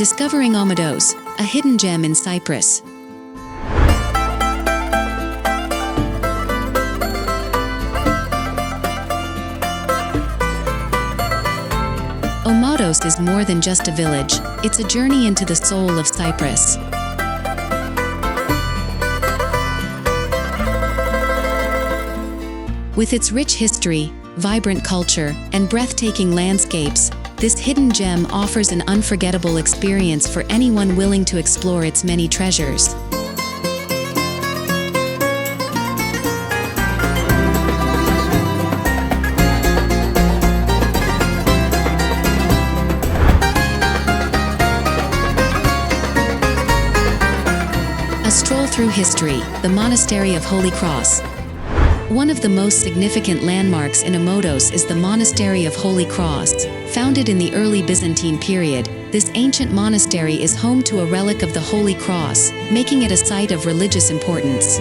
Discovering Omodos, a hidden gem in Cyprus. Omodos is more than just a village, it's a journey into the soul of Cyprus. With its rich history, vibrant culture, and breathtaking landscapes, this hidden gem offers an unforgettable experience for anyone willing to explore its many treasures. A stroll through history, the Monastery of Holy Cross. One of the most significant landmarks in Omodos is the Monastery of Holy Cross. Founded in the early Byzantine period, this ancient monastery is home to a relic of the Holy Cross, making it a site of religious importance.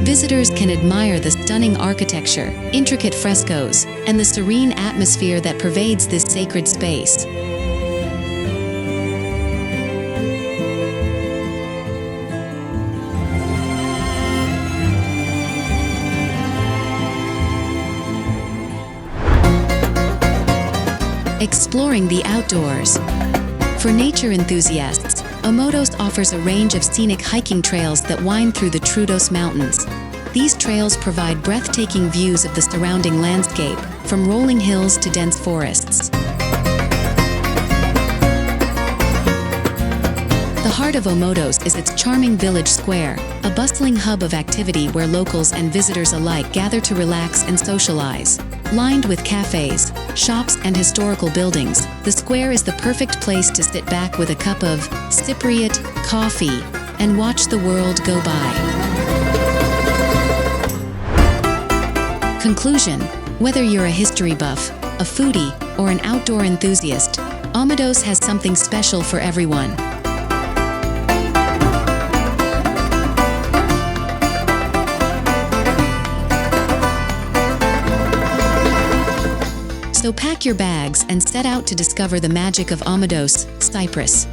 Visitors can admire the stunning architecture, intricate frescoes, and the serene atmosphere that pervades this sacred space. Exploring the outdoors. For nature enthusiasts, Omodos offers a range of scenic hiking trails that wind through the Troodos Mountains. These trails provide breathtaking views of the surrounding landscape, from rolling hills to dense forests. The heart of Omodos is its charming village square, a bustling hub of activity where locals and visitors alike gather to relax and socialize. Lined with cafes, shops, and historical buildings, the square is the perfect place to sit back with a cup of Cypriot coffee and watch the world go by. Conclusion: whether you're a history buff, a foodie, or an outdoor enthusiast, Omodos has something special for everyone. So pack your bags and set out to discover the magic of Omodos, Cyprus.